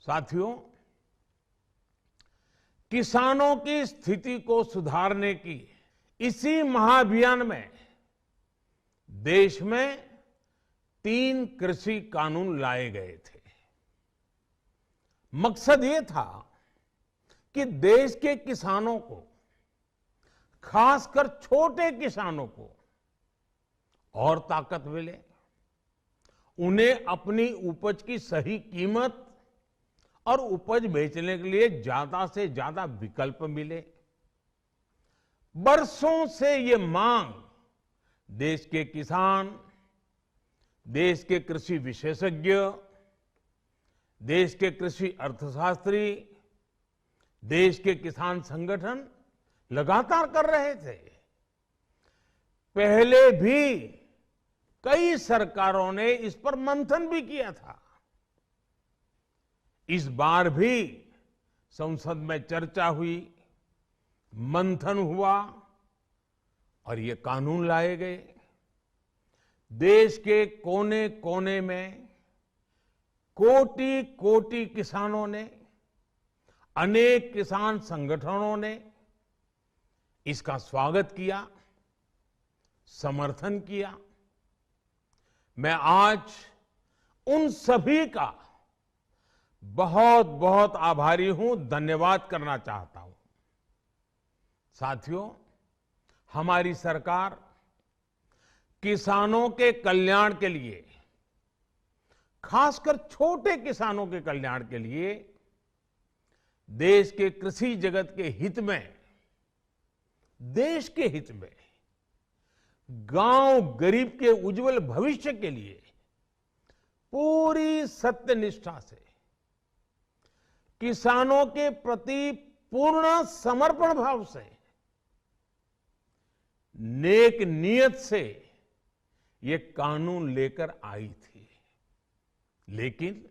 साथियों, किसानों की स्थिति को सुधारने की इसी महाअभियान में देश में 3 कृषि कानून लाए गए थे। मकसद ये था कि देश के किसानों को, खासकर छोटे किसानों को और ताकत मिले, उन्हें अपनी उपज की सही कीमत और उपज बेचने के लिए ज्यादा से ज्यादा विकल्प मिले। बरसों से ये मांग देश के किसान, देश के कृषि विशेषज्ञ, देश के कृषि अर्थशास्त्री, देश के किसान संगठन लगातार कर रहे थे। पहले भी कई सरकारों ने इस पर मंथन भी किया था। इस बार भी संसद में चर्चा हुई, मंथन हुआ और ये कानून लाए गए। देश के कोने कोने में कोटि कोटि किसानों ने, अनेक किसान संगठनों ने इसका स्वागत किया, समर्थन किया। मैं आज उन सभी का बहुत बहुत आभारी हूं, धन्यवाद करना चाहता हूं। साथियों, हमारी सरकार किसानों के कल्याण के लिए, खासकर छोटे किसानों के कल्याण के लिए, देश के कृषि जगत के हित में, देश के हित में, गांव गरीब के उज्जवल भविष्य के लिए पूरी सत्यनिष्ठा से, किसानों के प्रति पूर्ण समर्पण भाव से, नेक नियत से ये कानून लेकर आई थी। लेकिन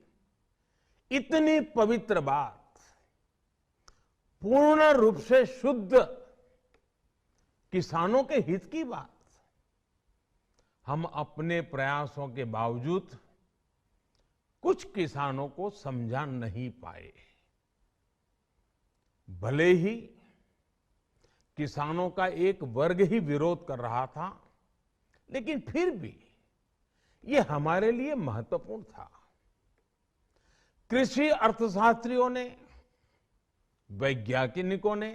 इतनी पवित्र बात, पूर्ण रूप से शुद्ध किसानों के हित की बात, हम अपने प्रयासों के बावजूद कुछ किसानों को समझा नहीं पाए। भले ही किसानों का एक वर्ग ही विरोध कर रहा था, लेकिन फिर भी ये हमारे लिए महत्वपूर्ण था। कृषि अर्थशास्त्रियों ने, वैज्ञानिकों ने,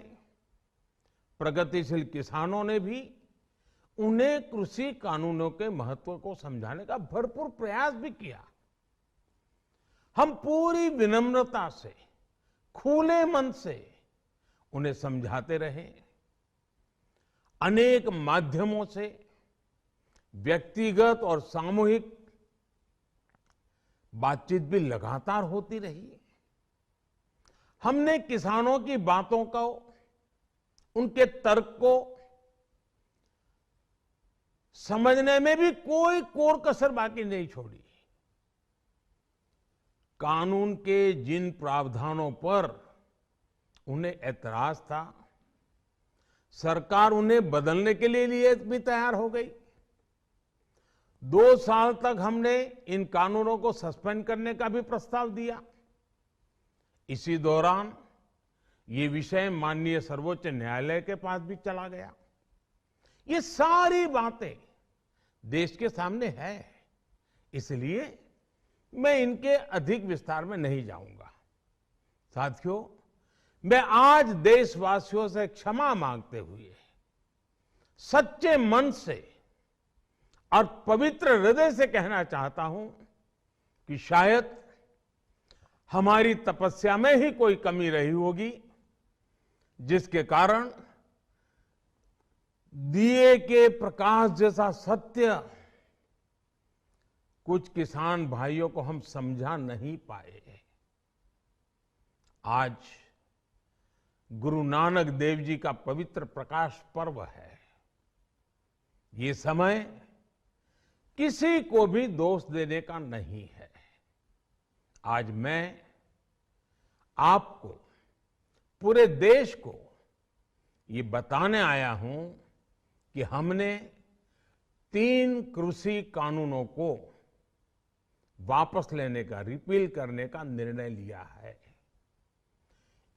प्रगतिशील किसानों ने भी उन्हें कृषि कानूनों के महत्व को समझाने का भरपूर प्रयास भी किया। हम पूरी विनम्रता से, खुले मन से उन्हें समझाते रहे। अनेक माध्यमों से व्यक्तिगत और सामूहिक बातचीत भी लगातार होती रही। हमने किसानों की बातों को, उनके तर्क को समझने में भी कोई कोर कसर बाकी नहीं छोड़ी। कानून के जिन प्रावधानों पर उन्हें ऐतराज था, सरकार उन्हें बदलने के लिए भी तैयार हो गई। 2 साल तक हमने इन कानूनों को सस्पेंड करने का भी प्रस्ताव दिया। इसी दौरान ये विषय माननीय सर्वोच्च न्यायालय के पास भी चला गया। ये सारी बातें देश के सामने है, इसलिए मैं इनके अधिक विस्तार में नहीं जाऊंगा। साथियों, मैं आज देशवासियों से क्षमा मांगते हुए सच्चे मन से और पवित्र हृदय से कहना चाहता हूं कि शायद हमारी तपस्या में ही कोई कमी रही होगी, जिसके कारण दिए के प्रकाश जैसा सत्य कुछ किसान भाइयों को हम समझा नहीं पाए। आज गुरु नानक देव जी का पवित्र प्रकाश पर्व है। ये समय किसी को भी दोष देने का नहीं है। आज मैं आपको, पूरे देश को ये बताने आया हूं कि हमने 3 कृषि कानूनों को वापस लेने का, रिपील करने का निर्णय लिया है।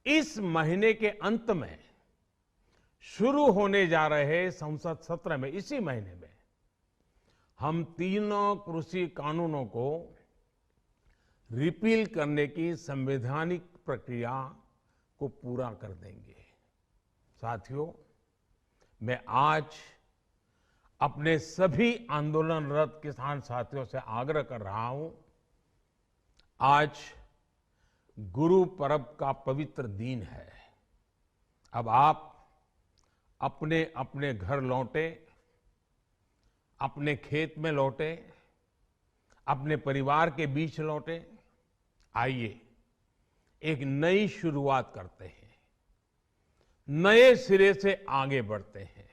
इस महीने के अंत में शुरू होने जा रहे संसद सत्र में, इसी महीने में, हम तीनों कृषि कानूनों को रिपील करने की संवैधानिक प्रक्रिया को पूरा कर देंगे। साथियों, मैं आज अपने सभी आंदोलनरत किसान साथियों से आग्रह कर रहा हूं, आज गुरु पर्व का पवित्र दिन है। अब आप अपने अपने घर लौटे, अपने खेत में लौटे, अपने परिवार के बीच लौटे। आइए एक नई शुरुआत करते हैं, नए सिरे से आगे बढ़ते हैं।